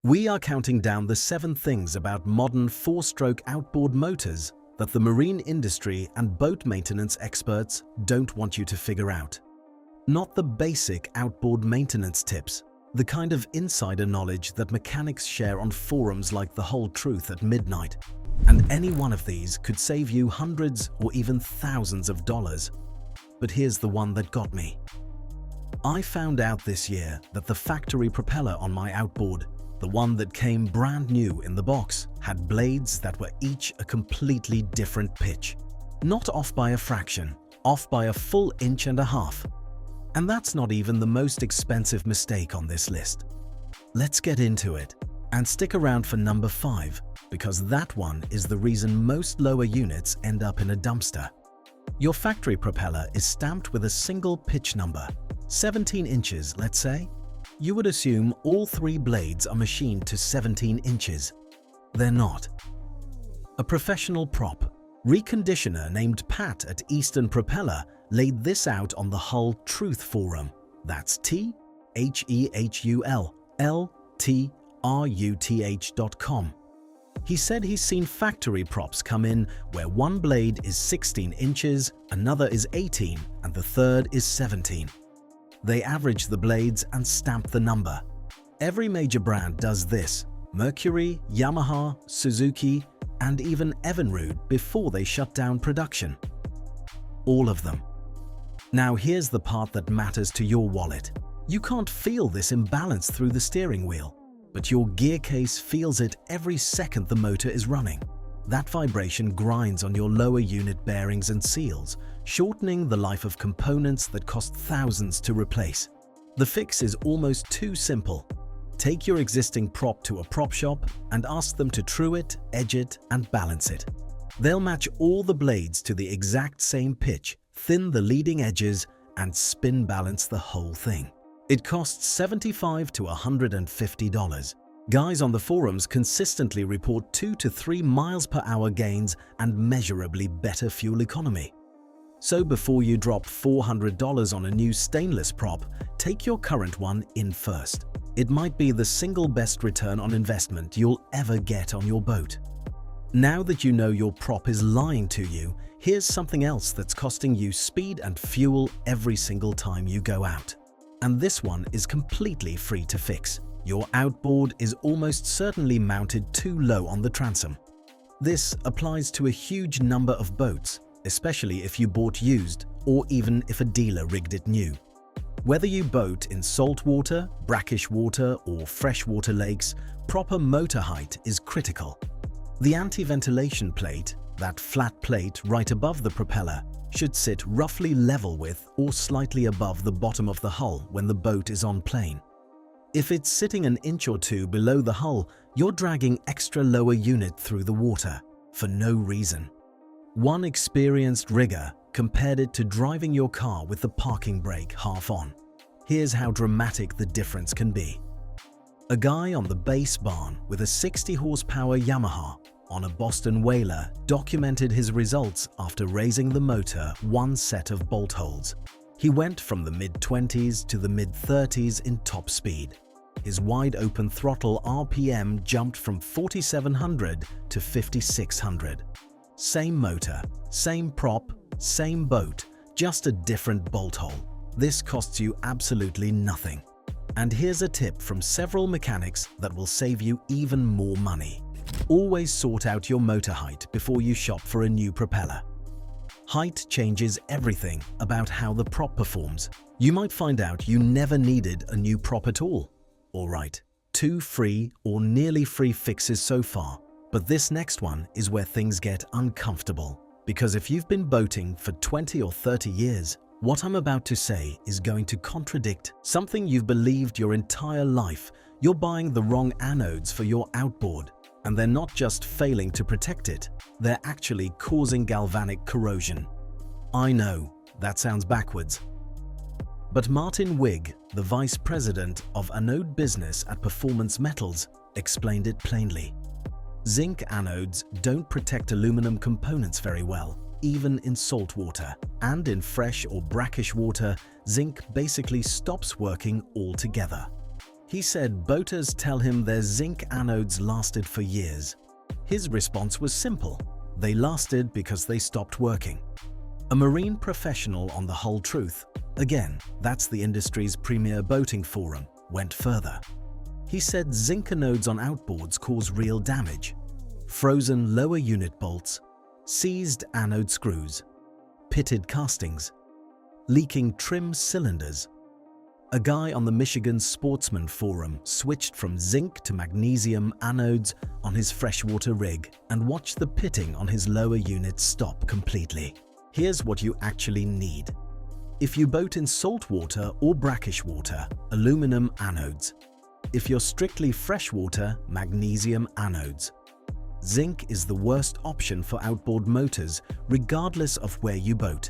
We are counting down the 7 things about modern 4-stroke outboard motors that the marine industry and boat maintenance experts don't want you to figure out. Not the basic outboard maintenance tips, the kind of insider knowledge that mechanics share on forums like The Whole Truth at midnight. And any one of these could save you hundreds or even thousands of dollars. But here's the one that got me. I found out this year that the factory propeller on my outboard, the one that came brand new in the box, had blades that were each a completely different pitch. Not off by a fraction, off by a full 1.5 inches. And that's not even the most expensive mistake on this list. Let's get into it, and stick around for number 5, because that one is the reason most lower units end up in a dumpster. Your factory propeller is stamped with a single pitch number, 17 inches, let's say. You would assume all 3 blades are machined to 17 inches. They're not. A professional prop reconditioner named Pat at Eastern Propeller laid this out on the Hull Truth Forum. That's THEHULLTRUTH.com. He said he's seen factory props come in where one blade is 16 inches, another is 18, and the third is 17. They average the blades and stamp the number. Every major brand does this: Mercury, Yamaha, Suzuki, and even Evinrude before they shut down production. All of them. Now here's the part that matters to your wallet. You can't feel this imbalance through the steering wheel, but your gear case feels it every second the motor is running. That vibration grinds on your lower unit bearings and seals, shortening the life of components that cost thousands to replace. The fix is almost too simple. Take your existing prop to a prop shop and ask them to true it, edge it, and balance it. They'll match all the blades to the exact same pitch, thin the leading edges, and spin balance the whole thing. It costs $75 to $150. Guys on the forums consistently report 2 to 3 miles per hour gains and measurably better fuel economy. So before you drop $400 on a new stainless prop, take your current one in first. It might be the single best return on investment you'll ever get on your boat. Now that you know your prop is lying to you, here's something else that's costing you speed and fuel every single time you go out. And this one is completely free to fix. Your outboard is almost certainly mounted too low on the transom. This applies to a huge number of boats, especially if you bought used or even if a dealer rigged it new. Whether you boat in saltwater, brackish water, or freshwater lakes, proper motor height is critical. The anti-ventilation plate, that flat plate right above the propeller, should sit roughly level with or slightly above the bottom of the hull when the boat is on plane. If it's sitting an inch or two below the hull, you're dragging extra lower unit through the water for no reason. One experienced rigger compared it to driving your car with the parking brake half on. Here's how dramatic the difference can be. A guy on the base barn with a 60 horsepower Yamaha on a Boston whaler documented his results after raising the motor 1 set of bolt holes. He went from the mid-20s to the mid-30s in top speed. His wide-open throttle RPM jumped from 4,700 to 5,600. Same motor, same prop, same boat, just a different bolt hole. This costs you absolutely nothing. And here's a tip from several mechanics that will save you even more money. Always sort out your motor height before you shop for a new propeller. Height changes everything about how the prop performs. You might find out you never needed a new prop at all. Alright, 2 free or nearly free fixes so far, but this next one is where things get uncomfortable. Because if you've been boating for 20 or 30 years, what I'm about to say is going to contradict something you've believed your entire life. You're buying the wrong anodes for your outboard. And they're not just failing to protect it, they're actually causing galvanic corrosion. I know, that sounds backwards. But Martin Wigg, the vice president of anode business at Performance Metals, explained it plainly. Zinc anodes don't protect aluminum components very well, even in salt water. And in fresh or brackish water, zinc basically stops working altogether. He said boaters tell him their zinc anodes lasted for years. His response was simple: they lasted because they stopped working. A marine professional on The Hull Truth, again, that's the industry's premier boating forum, went further. He said zinc anodes on outboards cause real damage: frozen lower unit bolts, seized anode screws, pitted castings, leaking trim cylinders. A guy on the Michigan Sportsman Forum switched from zinc to magnesium anodes on his freshwater rig and watched the pitting on his lower unit stop completely. Here's what you actually need. If you boat in saltwater or brackish water, aluminum anodes. If you're strictly freshwater, magnesium anodes. Zinc is the worst option for outboard motors, regardless of where you boat.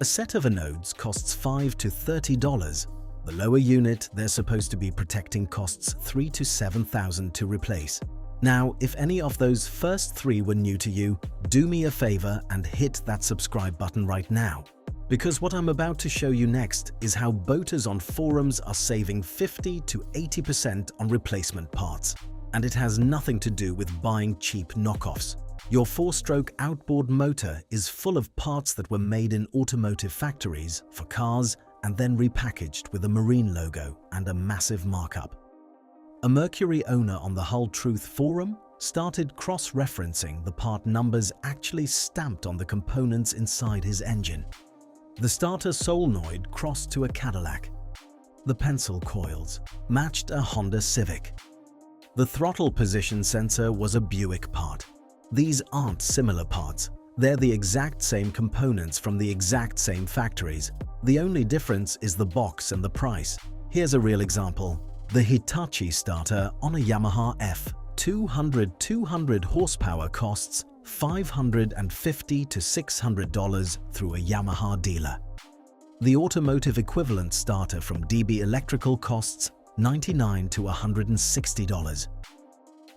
A set of anodes costs $5 to $30. The lower unit they're supposed to be protecting costs $3,000 to $7,000 to replace. Now, if any of those first three were new to you, do me a favor and hit that subscribe button right now. Because what I'm about to show you next is how boaters on forums are saving 50 to 80% on replacement parts. And it has nothing to do with buying cheap knockoffs. Your 4-stroke outboard motor is full of parts that were made in automotive factories for cars and then repackaged with a marine logo and a massive markup. A Mercury owner on the Hull Truth forum started cross-referencing the part numbers actually stamped on the components inside his engine. The starter solenoid crossed to a Cadillac. The pencil coils matched a Honda Civic. The throttle position sensor was a Buick part. These aren't similar parts. They're the exact same components from the exact same factories. The only difference is the box and the price. Here's a real example. The Hitachi starter on a Yamaha F200 horsepower costs $550 to $600 through a Yamaha dealer. The automotive equivalent starter from DB Electrical costs $99 to $160.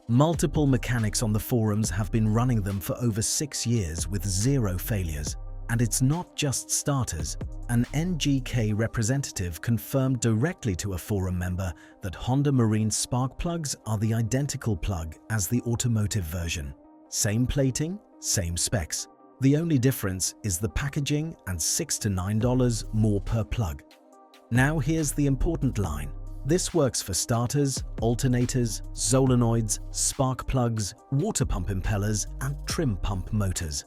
Multiple mechanics on the forums have been running them for over 6 years with 0 failures. And it's not just starters. An NGK representative confirmed directly to a forum member that Honda Marine spark plugs are the identical plug as the automotive version. Same plating, same specs. The only difference is the packaging and $6 to $9 more per plug. Now here's the important line. This works for starters, alternators, solenoids, spark plugs, water pump impellers, and trim pump motors.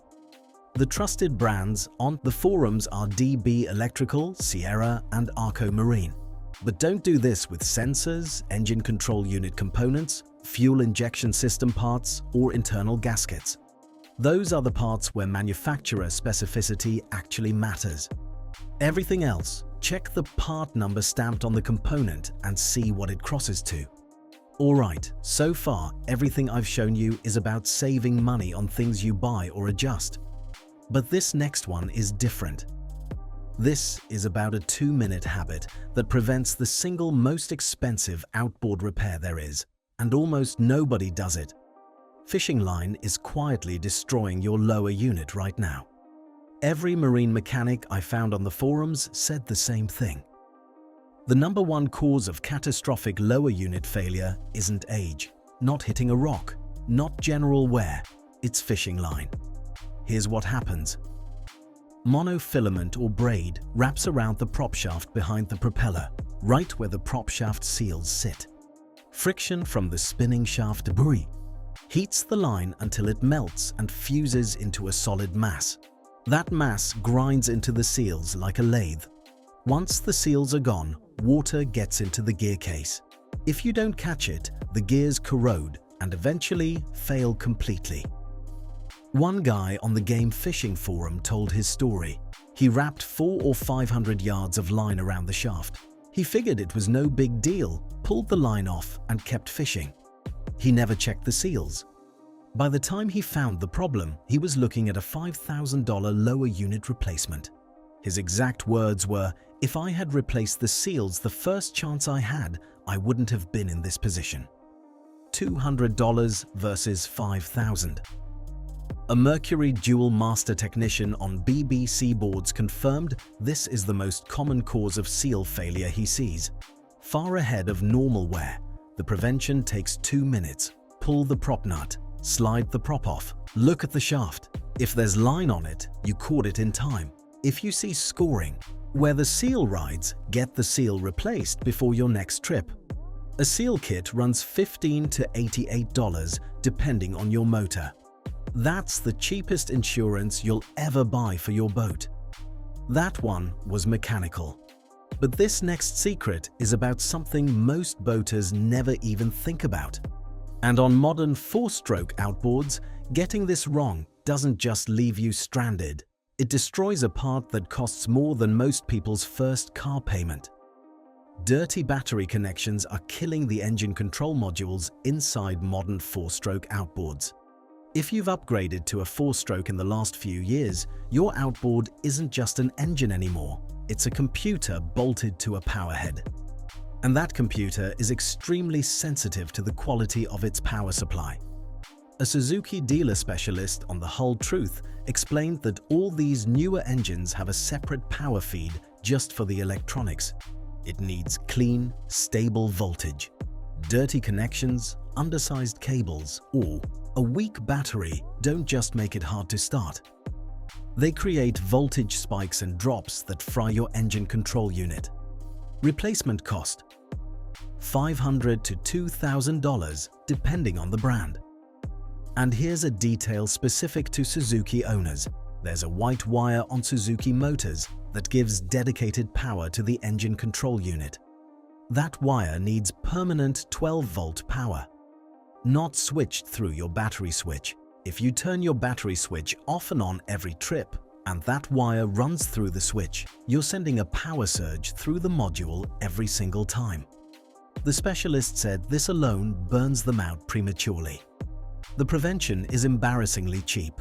The trusted brands on the forums are DB Electrical, Sierra, and Arco Marine. But don't do this with sensors, engine control unit components, fuel injection system parts, or internal gaskets. Those are the parts where manufacturer specificity actually matters. Everything else, check the part number stamped on the component and see what it crosses to. Alright, so far everything I've shown you is about saving money on things you buy or adjust. But this next one is different. This is about a 2-minute habit that prevents the single most expensive outboard repair there is, and almost nobody does it. Fishing line is quietly destroying your lower unit right now. Every marine mechanic I found on the forums said the same thing. The number one cause of catastrophic lower unit failure isn't age, not hitting a rock, not general wear, it's fishing line. Here's what happens. Monofilament or braid wraps around the prop shaft behind the propeller, right where the prop shaft seals sit. Friction from the spinning shaft debris heats the line until it melts and fuses into a solid mass. That mass grinds into the seals like a lathe. Once the seals are gone, water gets into the gear case. If you don't catch it, the gears corrode and eventually fail completely. One guy on the Game Fishing forum told his story. He wrapped 400 or 500 yards of line around the shaft. He figured it was no big deal, pulled the line off and kept fishing. He never checked the seals. By the time he found the problem, he was looking at a $5,000 lower unit replacement. His exact words were, "If I had replaced the seals the first chance I had, I wouldn't have been in this position." $200 versus $5,000. A Mercury dual master technician on BBC boards confirmed this is the most common cause of seal failure he sees. far ahead of normal wear. The prevention takes 2 minutes. Pull the prop nut, slide the prop off, look at the shaft. If there's line on it, you caught it in time. If you see scoring, where the seal rides, get the seal replaced before your next trip. A seal kit runs $15 to $88 depending on your motor. That's the cheapest insurance you'll ever buy for your boat. That one was mechanical. But this next secret is about something most boaters never even think about. And on modern 4-stroke outboards, getting this wrong doesn't just leave you stranded. It destroys a part that costs more than most people's first car payment. Dirty battery connections are killing the engine control modules inside modern 4-stroke outboards. If you've upgraded to a 4-stroke in the last few years, your outboard isn't just an engine anymore. It's a computer bolted to a powerhead. And that computer is extremely sensitive to the quality of its power supply. A Suzuki dealer specialist on the Hull Truth explained that all these newer engines have a separate power feed just for the electronics. It needs clean, stable voltage. Dirty connections, undersized cables, or a weak battery don't just make it hard to start. They create voltage spikes and drops that fry your engine control unit. Replacement cost: $500 to $2,000 depending on the brand. And here's a detail specific to Suzuki owners. There's a white wire on Suzuki motors that gives dedicated power to the engine control unit. That wire needs permanent 12-volt power, not switched through your battery switch. If you turn your battery switch off and on every trip, and that wire runs through the switch, you're sending a power surge through the module every single time. The specialist said this alone burns them out prematurely. The prevention is embarrassingly cheap.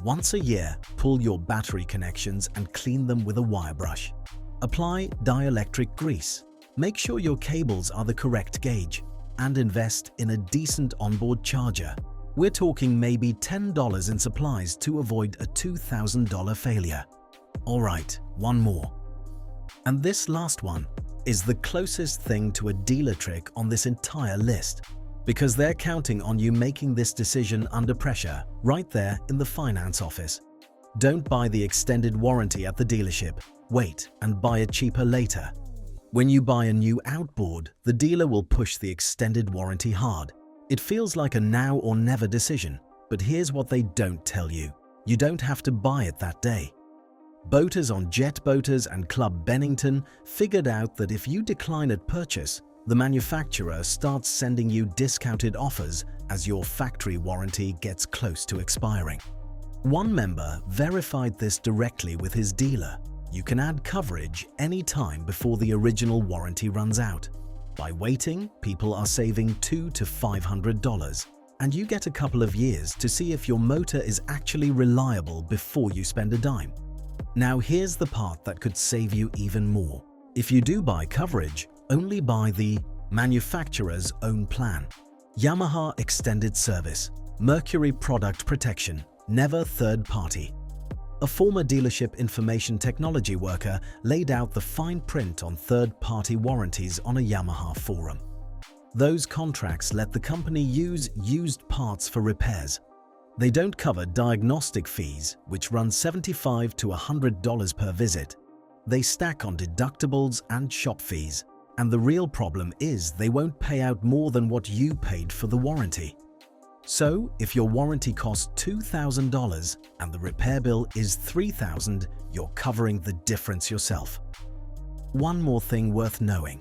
Once a year, pull your battery connections and clean them with a wire brush. Apply dielectric grease. Make sure your cables are the correct gauge, and invest in a decent onboard charger. We're talking maybe $10 in supplies to avoid a $2,000 failure. Alright, one more. And this last one is the closest thing to a dealer trick on this entire list, because they're counting on you making this decision under pressure, right there in the finance office. Don't buy the extended warranty at the dealership. Wait and buy it cheaper later. When you buy a new outboard, the dealer will push the extended warranty hard. It feels like a now or never decision, but here's what they don't tell you. You don't have to buy it that day. Boaters on Jet Boaters and Club Bennington figured out that if you decline at purchase, the manufacturer starts sending you discounted offers as your factory warranty gets close to expiring. One member verified this directly with his dealer. You can add coverage any time before the original warranty runs out. By waiting, people are saving $200 to $500, and you get a couple of years to see if your motor is actually reliable before you spend a dime. Now here's the part that could save you even more. If you do buy coverage, only buy the manufacturer's own plan. Yamaha Extended Service, Mercury Product Protection, never third party. A former dealership information technology worker laid out the fine print on third-party warranties on a Yamaha forum. Those contracts let the company use used parts for repairs. They don't cover diagnostic fees, which run $75 to $100 per visit. They stack on deductibles and shop fees. And the real problem is they won't pay out more than what you paid for the warranty. So, if your warranty costs $2,000 and the repair bill is $3,000, you're covering the difference yourself. One more thing worth knowing.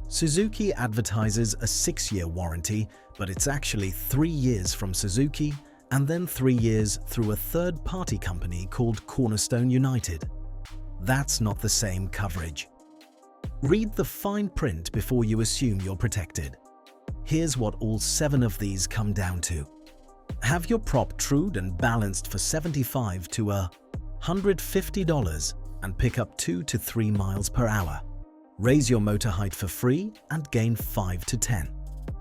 Suzuki advertises a 6-year warranty, but it's actually 3 years from Suzuki and then 3 years through a third-party company called Cornerstone United. That's not the same coverage. Read the fine print before you assume you're protected. Here's what all 7 of these come down to. Have your prop trued and balanced for $75 to $150 and pick up 2 to 3 miles per hour. Raise your motor height for free and gain 5 to 10.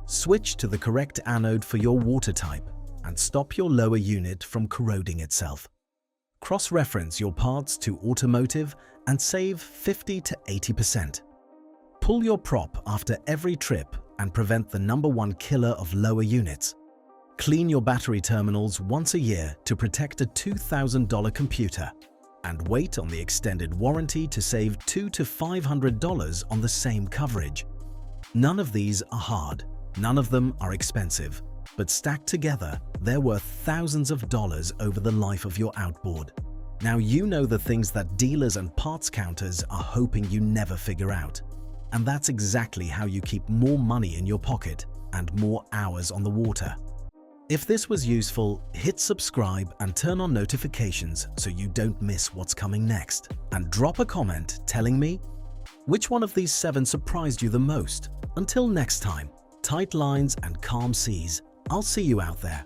Switch to the correct anode for your water type and stop your lower unit from corroding itself. Cross-reference your parts to automotive and save 50 to 80%. Pull your prop after every trip and prevent the #1 killer of lower units. Clean your battery terminals once a year to protect a $2,000 computer. And wait on the extended warranty to save $200 to $500 on the same coverage. None of these are hard, none of them are expensive, but stacked together, they're worth thousands of dollars over the life of your outboard. Now you know the things that dealers and parts counters are hoping you never figure out. And that's exactly how you keep more money in your pocket and more hours on the water. If this was useful, hit subscribe and turn on notifications so you don't miss what's coming next. And drop a comment telling me which one of these 7 surprised you the most. Until next time, tight lines and calm seas. I'll see you out there.